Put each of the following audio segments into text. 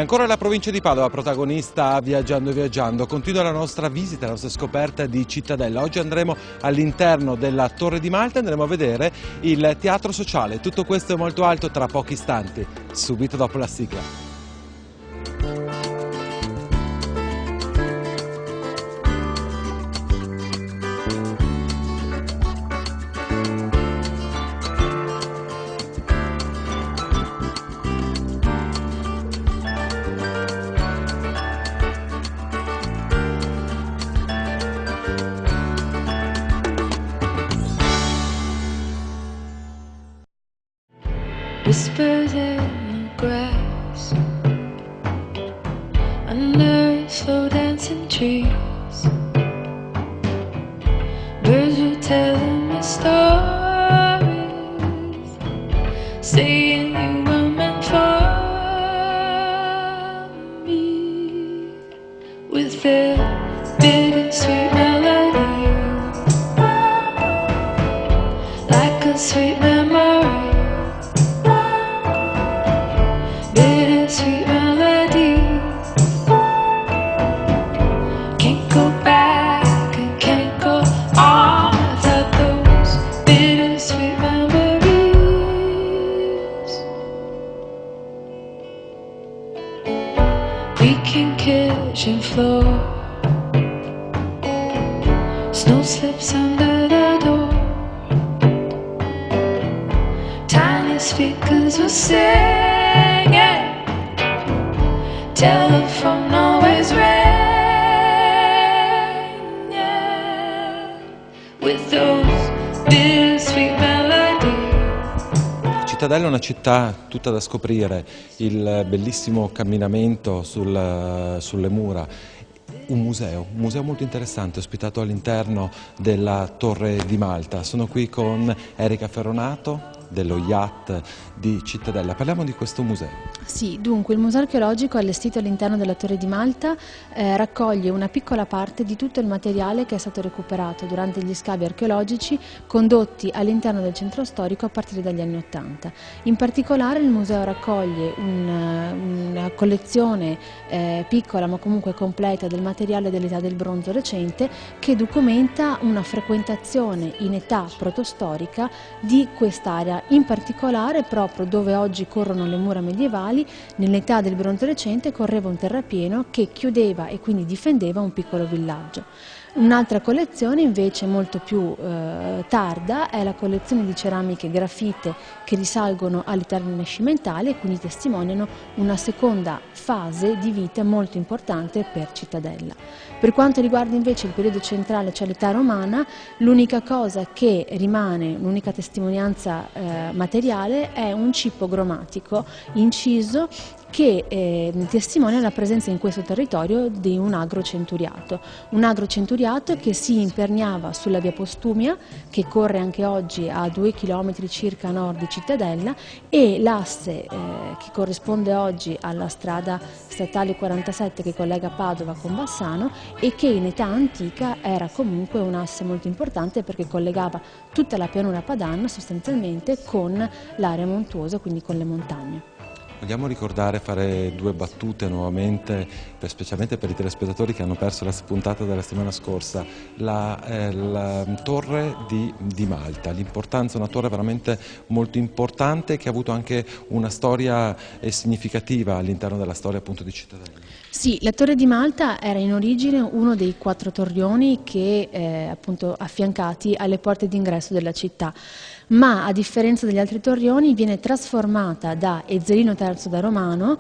ancora la provincia di Padova protagonista a Viaggiando e Viaggiando. Continua la nostra visita, la nostra scoperta di Cittadella. Oggi andremo all'interno della Torre di Malta e andremo a vedere il teatro sociale. Tutto questo è molto alto tra pochi istanti, subito dopo la sigla. Whispers in the grass, under slow dancing trees. Birds were telling me stories, saying you were meant for me. With their bittersweet melody, like a sweet memory. Bittersweet melody, can't go back and can't go on without those bittersweet memories. We can kiss and flow, snow slips under the door, tiny speakers will sing. Telephone always rang, yeah, with those bittersweet melodies. Cittadella è una città tutta da scoprire, il bellissimo camminamento sulle mura. Un museo molto interessante ospitato all'interno della Torre di Malta. Sono qui con Erika Ferronato dello IAT di Cittadella. Parliamo di questo museo. Sì, dunque il museo archeologico allestito all'interno della Torre di Malta raccoglie una piccola parte di tutto il materiale che è stato recuperato durante gli scavi archeologici condotti all'interno del centro storico a partire dagli anni '80. In particolare il museo raccoglie una collezione piccola ma comunque completa del materiale dell'età del bronzo recente che documenta una frequentazione in età protostorica di quest'area, in particolare proprio dove oggi corrono le mura medievali. Nell'età del bronzo recente correva un terrapieno che chiudeva e quindi difendeva un piccolo villaggio. Un'altra collezione invece molto più tarda è la collezione di ceramiche grafite che risalgono all'età rinascimentale e quindi testimoniano una seconda fase di vita molto importante per Cittadella. Per quanto riguarda invece il periodo centrale, cioè l'età romana, l'unica cosa che rimane, l'unica testimonianza materiale è un cippo gromatico inciso che testimonia la presenza in questo territorio di un agrocenturiato che si imperniava sulla via Postumia, che corre anche oggi a 2 chilometri circa a nord di Cittadella, e l'asse che corrisponde oggi alla strada statale 47 che collega Padova con Bassano e che in età antica era comunque un asse molto importante perché collegava tutta la pianura padana sostanzialmente con l'area montuosa, quindi con le montagne. Vogliamo ricordare, fare due battute nuovamente, specialmente per i telespettatori che hanno perso la puntata della settimana scorsa, la Torre di Malta, l'importanza, una torre veramente molto importante che ha avuto anche una storia significativa all'interno della storia appunto di Cittadella. Sì, la Torre di Malta era in origine uno dei 4 torrioni che appunto affiancati alle porte d'ingresso della città, ma a differenza degli altri torrioni viene trasformata da Ezzelino III da Romano,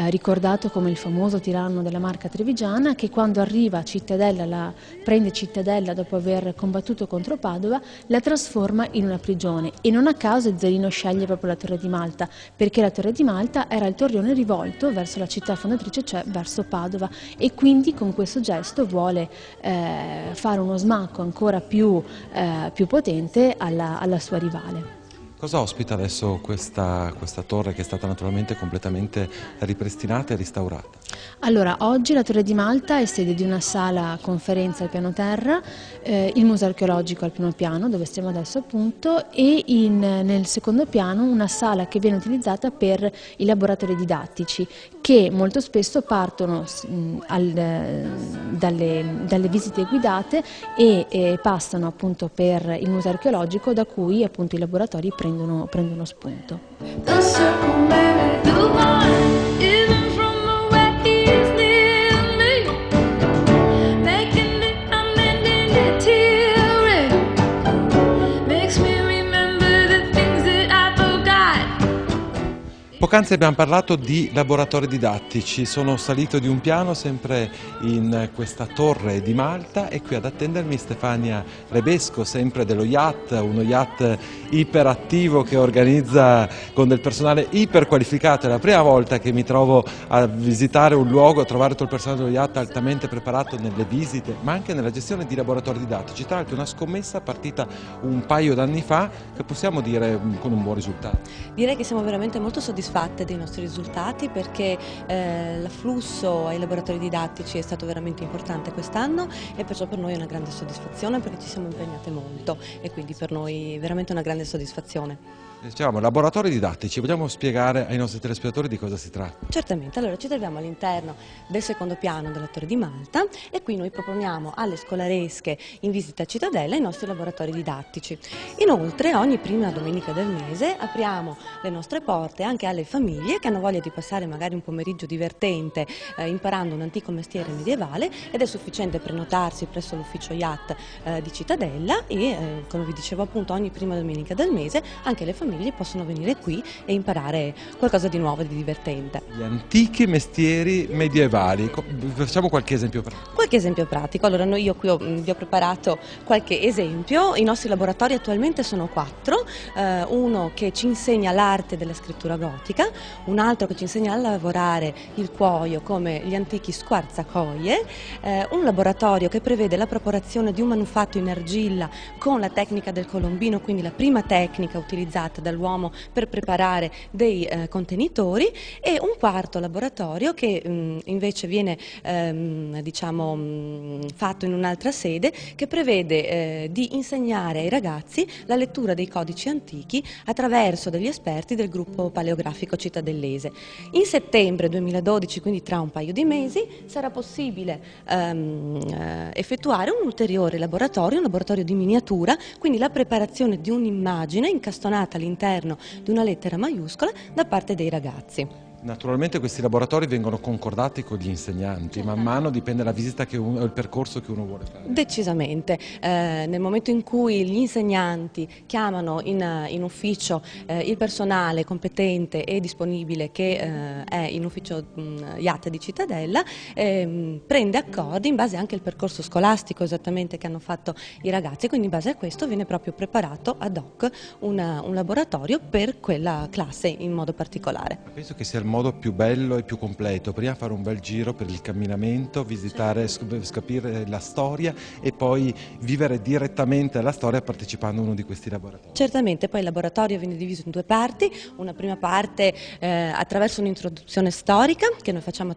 ricordato come il famoso tiranno della Marca trevigiana, che quando arriva a Cittadella, prende Cittadella dopo aver combattuto contro Padova, la trasforma in una prigione, e non a caso Ezzelino sceglie proprio la Torre di Malta, perché la Torre di Malta era il torrione rivolto verso la città fondatrice, cioè verso Padova, e quindi con questo gesto vuole fare uno smacco ancora più potente alla sua rivale. Cosa ospita adesso questa torre che è stata naturalmente completamente ripristinata e restaurata? Allora, oggi la Torre di Malta è sede di una sala conferenza al piano terra, il museo archeologico al primo piano, dove stiamo adesso appunto, e nel secondo piano una sala che viene utilizzata per i laboratori didattici, che molto spesso partono dalle visite guidate e passano appunto per il museo archeologico, da cui appunto i laboratori prendono spunto. The circle married the one, even from the way he's nearly making it, amending it teary. Makes me remember the things that I forgot. Poc'anzi abbiamo parlato di laboratori didattici, sono salito di un piano sempre in questa torre di Malta e qui ad attendermi Stefania Rebesco, sempre dello IAT, uno IAT iperattivo che organizza con del personale iperqualificato. È la prima volta che mi trovo a visitare un luogo, a trovare tutto il personale dello IAT altamente preparato nelle visite, ma anche nella gestione di laboratori didattici. Tra l'altro una scommessa partita un paio d'anni fa che possiamo dire con un buon risultato. Direi che siamo veramente molto soddisfatti dei nostri risultati perché l'afflusso ai laboratori didattici è stato veramente importante quest'anno e perciò per noi è una grande soddisfazione perché ci siamo impegnate molto e quindi per noi veramente una grande soddisfazione. Dicevamo, laboratori didattici, vogliamo spiegare ai nostri telespettatori di cosa si tratta? Certamente, allora ci troviamo all'interno del secondo piano della Torre di Malta e qui noi proponiamo alle scolaresche in visita a Cittadella i nostri laboratori didattici. Inoltre ogni prima domenica del mese apriamo le nostre porte anche alle famiglie che hanno voglia di passare magari un pomeriggio divertente imparando un antico mestiere medievale ed è sufficiente prenotarsi presso l'ufficio IAT di Cittadella e come vi dicevo appunto ogni prima domenica del mese anche le famiglie possono venire qui e imparare qualcosa di nuovo e di divertente. Gli antichi mestieri medievali, facciamo qualche esempio pratico. Qualche esempio pratico, allora io qui vi ho preparato qualche esempio, i nostri laboratori attualmente sono 4, uno che ci insegna l'arte della scrittura gotica, un altro che ci insegna a lavorare il cuoio come gli antichi squarzacoie, un laboratorio che prevede la preparazione di un manufatto in argilla con la tecnica del colombino, quindi la prima tecnica utilizzata dall'uomo per preparare dei contenitori e un quarto laboratorio che invece viene fatto in un'altra sede che prevede di insegnare ai ragazzi la lettura dei codici antichi attraverso degli esperti del gruppo paleografico cittadellese. In settembre 2012, quindi tra un paio di mesi, sarà possibile effettuare un ulteriore laboratorio, un laboratorio di miniatura, quindi la preparazione di un'immagine incastonata all'interno di una lettera maiuscola da parte dei ragazzi. Naturalmente questi laboratori vengono concordati con gli insegnanti, man mano dipende dalla visita il percorso che uno vuole fare. Decisamente, nel momento in cui gli insegnanti chiamano in ufficio il personale competente e disponibile che è in ufficio IAT di Cittadella, prende accordi in base anche al percorso scolastico esattamente che hanno fatto i ragazzi, quindi in base a questo viene proprio preparato ad hoc un laboratorio per quella classe in modo particolare. Penso che sia il modo più bello e più completo, prima fare un bel giro per il camminamento, visitare, capire la storia e poi vivere direttamente la storia partecipando a uno di questi laboratori. Certamente, poi il laboratorio viene diviso in 2 parti, una prima parte attraverso un'introduzione storica che noi facciamo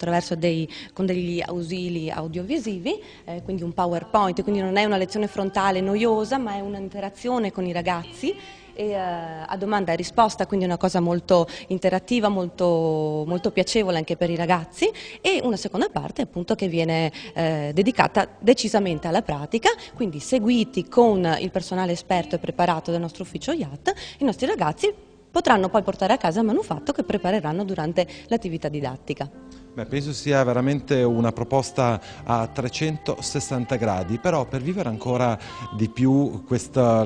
con degli ausili audiovisivi, quindi un PowerPoint, quindi non è una lezione frontale noiosa ma è un'interazione con i ragazzi. A domanda e risposta, quindi una cosa molto interattiva, molto piacevole anche per i ragazzi, e una seconda parte appunto che viene dedicata decisamente alla pratica, quindi seguiti con il personale esperto e preparato del nostro ufficio IAT, i nostri ragazzi potranno poi portare a casa il manufatto che prepareranno durante l'attività didattica. Penso sia veramente una proposta a 360 gradi, però per vivere ancora di più questa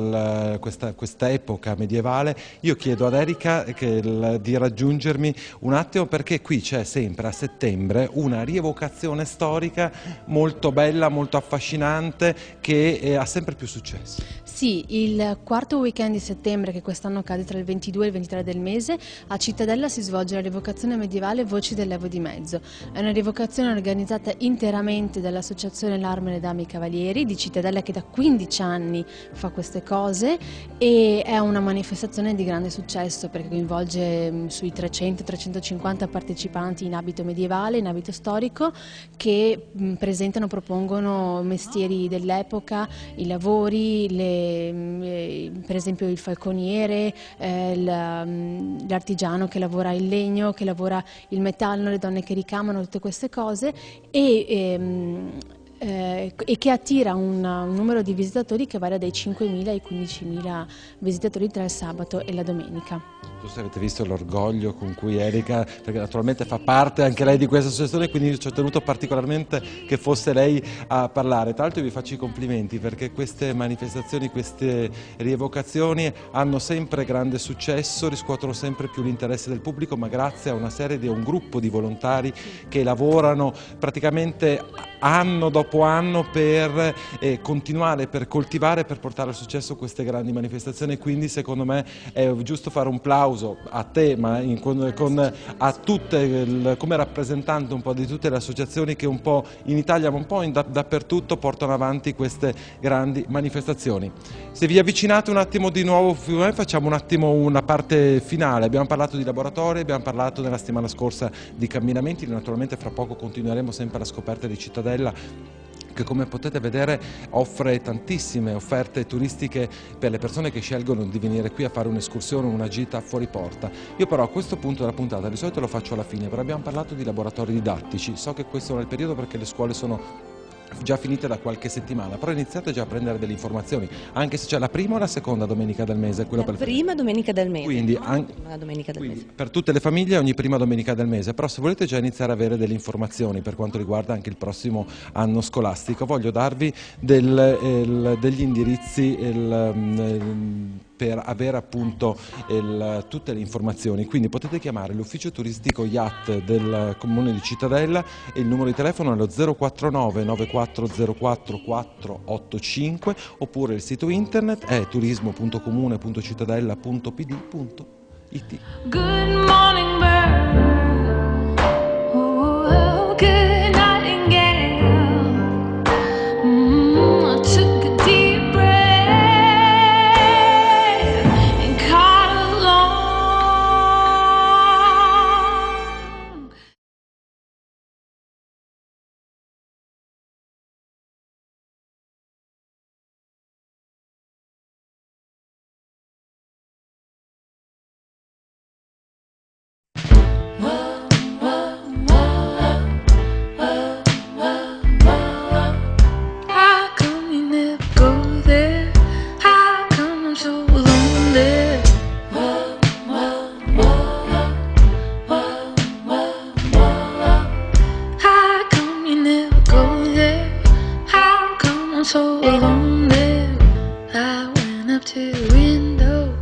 epoca medievale io chiedo ad Erika di raggiungermi un attimo perché qui c'è sempre a settembre una rievocazione storica molto bella, molto affascinante che ha sempre più successo. Sì, il quarto weekend di settembre, che quest'anno cade tra il 22 e il 23 del mese, a Cittadella si svolge la rievocazione medievale Voci dell'Evo di Mezzo. È una rievocazione organizzata interamente dall'Associazione L'Arma e le Dame e i Cavalieri di Cittadella, che da 15 anni fa queste cose, e è una manifestazione di grande successo perché coinvolge sui 300-350 partecipanti in abito medievale, in abito storico, che presentano, propongono mestieri dell'epoca, i lavori, per esempio il falconiere, l'artigiano che lavora il legno, che lavora il metallo, le donne che ricamano, tutte queste cose, e che attira un numero di visitatori che varia dai 5.000 ai 15.000 visitatori tra il sabato e la domenica. Tu avete visto l'orgoglio con cui Erika, perché naturalmente fa parte anche lei di questa associazione, quindi ci ho tenuto particolarmente che fosse lei a parlare. Tra l'altro vi faccio i complimenti perché queste manifestazioni, queste rievocazioni hanno sempre grande successo, riscuotono sempre più l'interesse del pubblico, ma grazie a una serie di un gruppo di volontari che lavorano praticamente anno dopo anno per continuare, per coltivare, per portare al successo queste grandi manifestazioni. Quindi secondo me è giusto fare un plauso a te, ma a tutte, come rappresentante un po' di tutte le associazioni che un po' in Italia ma un po' dappertutto portano avanti queste grandi manifestazioni. Se vi avvicinate un attimo di nuovo, facciamo un attimo una parte finale. Abbiamo parlato di laboratori, abbiamo parlato nella settimana scorsa di camminamenti, naturalmente fra poco continueremo sempre alla scoperta di Cittadella, che come potete vedere offre tantissime offerte turistiche per le persone che scelgono di venire qui a fare un'escursione, una gita fuori porta. Io però a questo punto della puntata, di solito lo faccio alla fine, però abbiamo parlato di laboratori didattici. So che questo non è il periodo perché le scuole sono già finite da qualche settimana, però iniziate già a prendere delle informazioni, anche se c'è la prima o la seconda domenica del mese. La prima domenica del mese. Quindi, la domenica del mese. Per tutte le famiglie ogni prima domenica del mese, però se volete già iniziare a avere delle informazioni per quanto riguarda anche il prossimo anno scolastico, voglio darvi degli indirizzi per avere appunto tutte le informazioni. Quindi potete chiamare l'ufficio turistico Yacht del Comune di Cittadella e il numero di telefono è lo 049 9404 485, oppure il sito internet è turismo.comune.cittadella.pd.it. Good morning, bird. Oh, good nightingale. I took a deep breath and caught along. How come you never go there? How come I'm so lonely? How come you never go there? How come I'm so lonely? I went up to the window,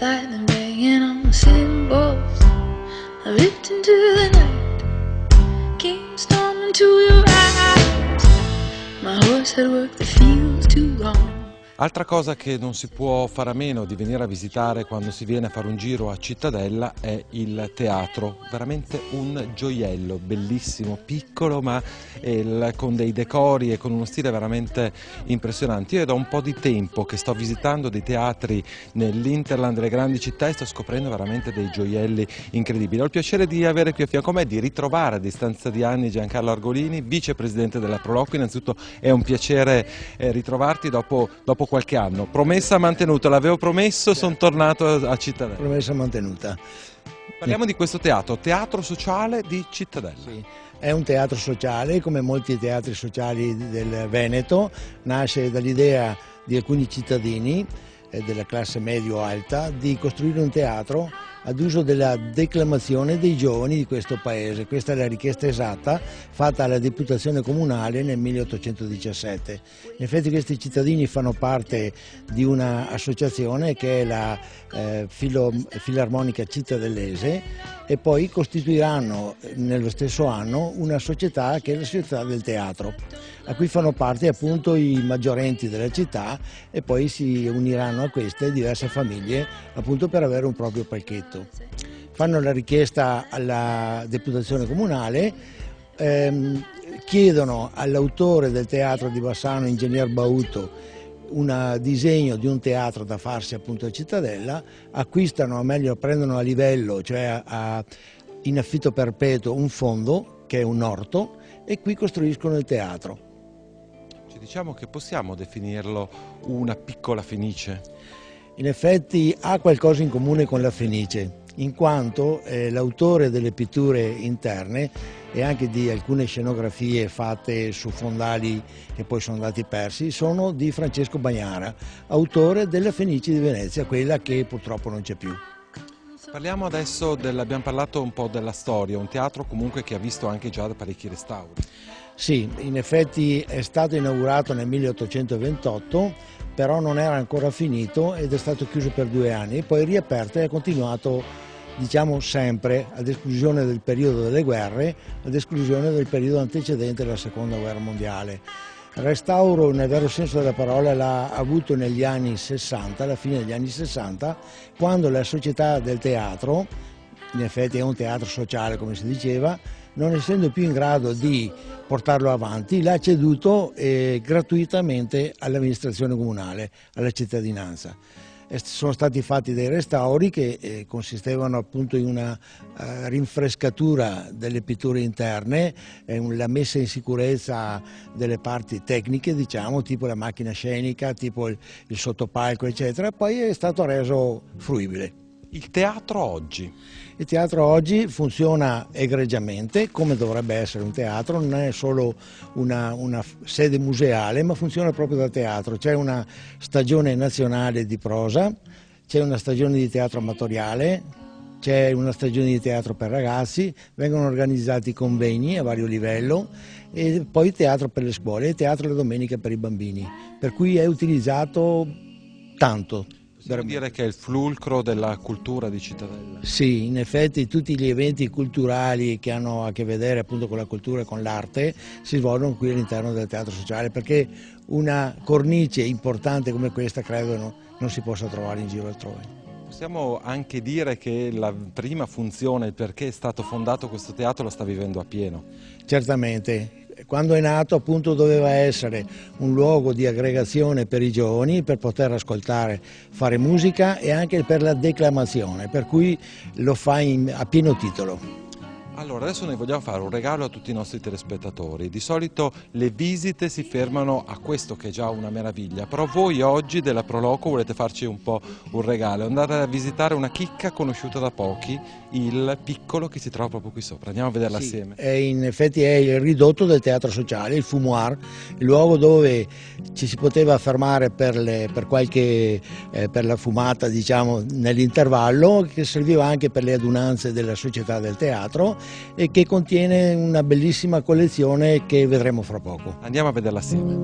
lightning banging on the cymbals. I looked into the night, came storming to your eyes. My horse had worked the fields too long. Altra cosa che non si può fare a meno di venire a visitare quando si viene a fare un giro a Cittadella è il teatro, veramente un gioiello, bellissimo, piccolo ma con dei decori e con uno stile veramente impressionante. Io è da un po' di tempo che sto visitando dei teatri nell'Interland delle grandi città e sto scoprendo veramente dei gioielli incredibili. Ho il piacere di avere qui a fianco a me, di ritrovare a distanza di anni Giancarlo Argolini, vicepresidente della Proloquio. Innanzitutto è un piacere ritrovarti dopo qualche anno. Promessa mantenuta, l'avevo promesso, sono tornato a Cittadella. Promessa mantenuta. Parliamo di questo teatro sociale di Cittadella. Sì. È un teatro sociale, come molti teatri sociali del Veneto, nasce dall'idea di alcuni cittadini della classe medio-alta di costruire un teatro ad uso della declamazione dei giovani di questo paese. Questa è la richiesta esatta fatta alla Deputazione Comunale nel 1817. In effetti questi cittadini fanno parte di un'associazione che è la Filarmonica Cittadellese e poi costituiranno nello stesso anno una società che è la Società del Teatro, a cui fanno parte appunto i maggiorenti della città e poi si uniranno a queste diverse famiglie appunto per avere un proprio palchetto. fanno la richiesta alla Deputazione Comunale, chiedono all'autore del teatro di Bassano, Ingegner Bauto, un disegno di un teatro da farsi appunto a Cittadella, acquistano, o meglio prendono a livello, cioè in affitto perpetuo, un fondo che è un orto, e qui costruiscono il teatro. Ci diciamo che possiamo definirlo una piccola Fenice? In effetti ha qualcosa in comune con la Fenice, in quanto l'autore delle pitture interne e anche di alcune scenografie fatte su fondali che poi sono andati persi sono di Francesco Bagnara, autore della Fenice di Venezia, quella che purtroppo non c'è più. Parliamo adesso abbiamo parlato un po' della storia, un teatro comunque che ha visto anche già parecchi restauri. Sì, in effetti è stato inaugurato nel 1828, però non era ancora finito ed è stato chiuso per 2 anni, poi riaperto e ha continuato, diciamo, sempre, ad esclusione del periodo delle guerre, ad esclusione del periodo antecedente alla Seconda Guerra Mondiale. Il restauro, nel vero senso della parola, l'ha avuto negli anni 60, alla fine degli anni 60, quando la società del teatro, in effetti è un teatro sociale come si diceva, non essendo più in grado di portarlo avanti, l'ha ceduto gratuitamente all'amministrazione comunale, alla cittadinanza. Sono stati fatti dei restauri che consistevano appunto in una rinfrescatura delle pitture interne, la messa in sicurezza delle parti tecniche, diciamo, tipo la macchina scenica, tipo il sottopalco, eccetera, poi è stato reso fruibile. Il teatro oggi? Il teatro oggi funziona egregiamente, come dovrebbe essere un teatro, non è solo una sede museale, ma funziona proprio da teatro. C'è una stagione nazionale di prosa, c'è una stagione di teatro amatoriale, c'è una stagione di teatro per ragazzi, vengono organizzati convegni a vario livello e poi teatro per le scuole e teatro le domeniche per i bambini, per cui è utilizzato tanto. Possiamo dire che è il fulcro della cultura di Cittadella? Sì, in effetti tutti gli eventi culturali che hanno a che vedere appunto con la cultura e con l'arte si svolgono qui all'interno del teatro sociale, perché una cornice importante come questa credo non si possa trovare in giro altrove. Possiamo anche dire che la prima funzione, il perché è stato fondato questo teatro, lo sta vivendo a pieno? Certamente. Quando è nato appunto doveva essere un luogo di aggregazione per i giovani, per poter ascoltare, fare musica e anche per la declamazione, per cui lo fa a pieno titolo. Allora, adesso noi vogliamo fare un regalo a tutti i nostri telespettatori. Di solito le visite si fermano a questo che è già una meraviglia, però voi oggi della Proloco volete farci un po' un regalo, andare a visitare una chicca conosciuta da pochi, il piccolo che si trova proprio qui sopra. Andiamo a vederla assieme. In effetti è il ridotto del teatro sociale, il fumoir, il luogo dove ci si poteva fermare per la fumata, diciamo, nell'intervallo, che serviva anche per le adunanze della società del teatro e che contiene una bellissima collezione che vedremo fra poco. Andiamo a vederla assieme.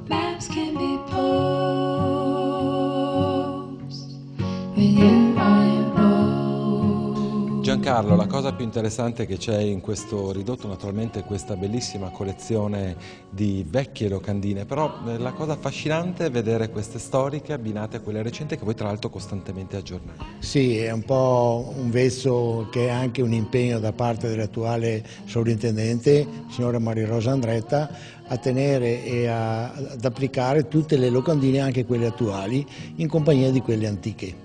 Maps can be posed when you're on your own. Giancarlo, la cosa più interessante che c'è in questo ridotto naturalmente è questa bellissima collezione di vecchie locandine, però la cosa affascinante è vedere queste storiche abbinate a quelle recenti che voi tra l'altro costantemente aggiornate. Sì, è un po' un vezzo che è anche un impegno da parte dell'attuale sovrintendente, signora Maria Rosa Andretta, a tenere e ad applicare tutte le locandine, anche quelle attuali, in compagnia di quelle antiche.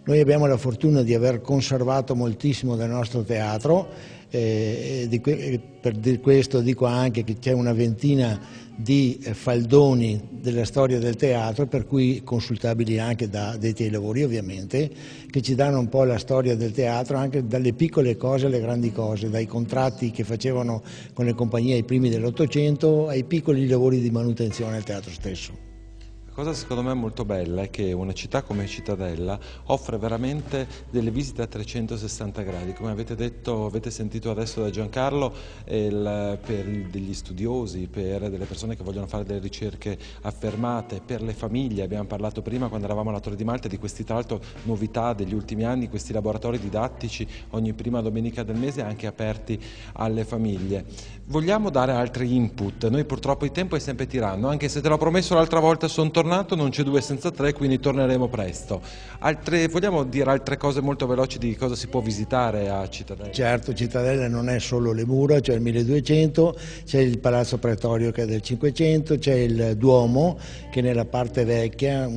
Noi abbiamo la fortuna di aver conservato moltissimo del nostro teatro, per questo dico anche che c'è una ventina di faldoni della storia del teatro, per cui consultabili anche da addetti ai lavori ovviamente, che ci danno un po' la storia del teatro, anche dalle piccole cose alle grandi cose, dai contratti che facevano con le compagnie ai primi dell'Ottocento ai piccoli lavori di manutenzione al teatro stesso. cosa secondo me molto bella è che una città come Cittadella offre veramente delle visite a 360 gradi, come avete detto, avete sentito adesso da Giancarlo, per degli studiosi, per delle persone che vogliono fare delle ricerche affermate, per le famiglie. Abbiamo parlato prima quando eravamo alla Torre di Malta di questi, tra l'altro, novità degli ultimi anni, questi laboratori didattici ogni prima domenica del mese anche aperti alle famiglie. Vogliamo dare altri input, noi purtroppo il tempo è sempre tiranno, anche se te l'ho promesso l'altra volta sono tornato, non c'è 2 senza 3, quindi torneremo presto. Vogliamo dire altre cose molto veloci di cosa si può visitare a Cittadella? Certo, Cittadella non è solo le mura, c'è il 1200, c'è il Palazzo Pretorio che è del 500, c'è il Duomo che nella parte vecchia,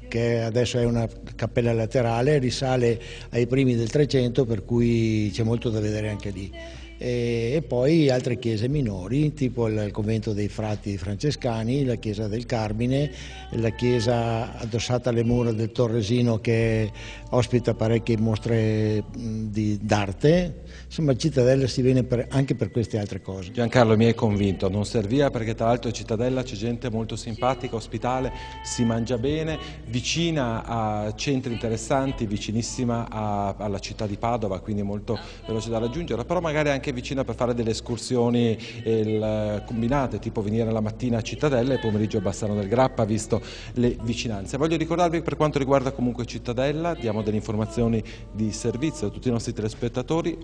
che adesso è una cappella laterale, risale ai primi del 300, per cui c'è molto da vedere anche lì. E poi altre chiese minori, tipo il convento dei frati francescani, la chiesa del Carmine, la chiesa addossata alle mura del Torresino che ospita parecchie mostre d'arte. Insomma, a Cittadella si viene anche per queste altre cose. Giancarlo, mi hai convinto, non serviva, perché tra l'altro a Cittadella c'è gente molto simpatica, ospitale, si mangia bene, vicina a centri interessanti, vicinissima alla città di Padova, quindi molto veloce da raggiungere, però magari anche vicina per fare delle escursioni combinate, tipo venire la mattina a Cittadella e pomeriggio a Bassano del Grappa, visto le vicinanze. Voglio ricordarvi, per quanto riguarda comunque Cittadella, diamo delle informazioni di servizio a tutti i nostri telespettatori.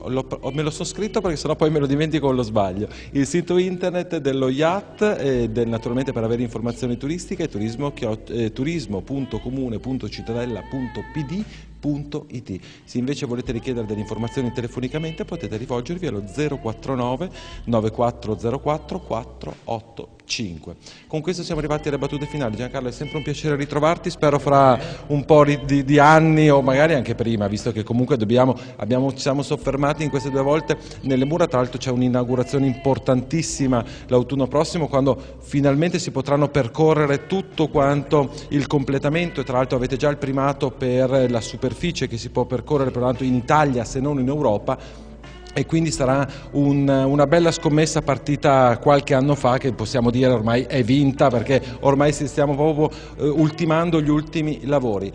Me lo sono scritto perché sennò poi me lo dimentico o lo sbaglio. Il sito internet dello IAT, naturalmente per avere informazioni turistiche, turismo.comune.cittadella.pd.it. Se invece volete richiedere delle informazioni telefonicamente potete rivolgervi allo 049 9404 485. Con questo siamo arrivati alle battute finali. Giancarlo, è sempre un piacere ritrovarti, spero fra un po' di anni o magari anche prima, visto che comunque ci siamo soffermati in queste 2 volte nelle mura. Tra l'altro c'è un'inaugurazione importantissima l'autunno prossimo, quando finalmente si potranno percorrere tutto quanto il completamento, e tra l'altro avete già il primato per la superficie che si può percorrere per l'altro in Italia se non in Europa. E quindi sarà una bella scommessa partita qualche anno fa, che possiamo dire ormai è vinta, perché ormai stiamo proprio ultimando gli ultimi lavori.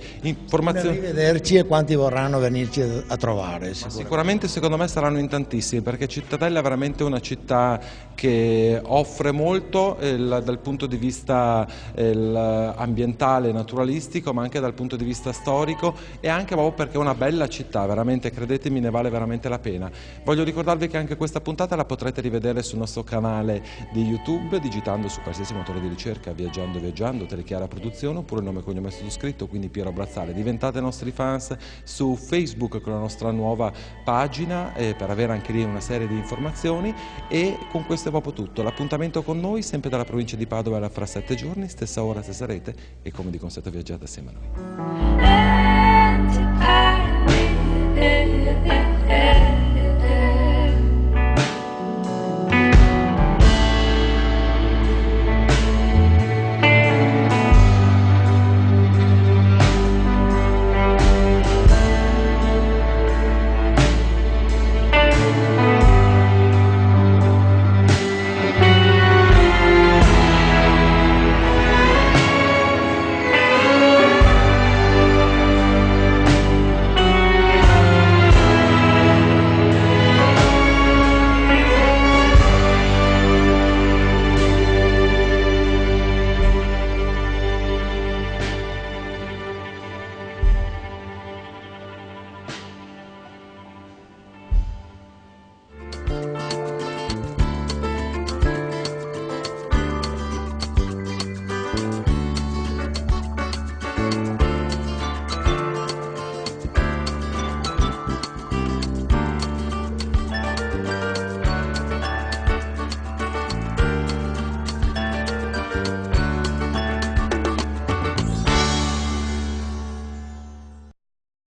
Arrivederci, e quanti vorranno venirci a trovare? Sicuramente secondo me saranno in tantissimi, perché Cittadella è veramente una città che offre molto dal punto di vista ambientale, naturalistico, ma anche dal punto di vista storico, e anche proprio perché è una bella città, veramente, credetemi, ne vale veramente la pena. Voglio ricordarvi che anche questa puntata la potrete rivedere sul nostro canale di YouTube, digitando su qualsiasi motore di ricerca Viaggiando, Telechiara Produzione, oppure il nome e cognome sottoscritto, quindi Piero Brazzale. Diventate nostri fans su Facebook con la nostra nuova pagina, per avere anche lì una serie di informazioni. E con questo è proprio tutto. L'appuntamento con noi sempre dalla provincia di Padova fra 7 giorni, stessa ora, stessa rete, e come di consueto viaggiate assieme a noi.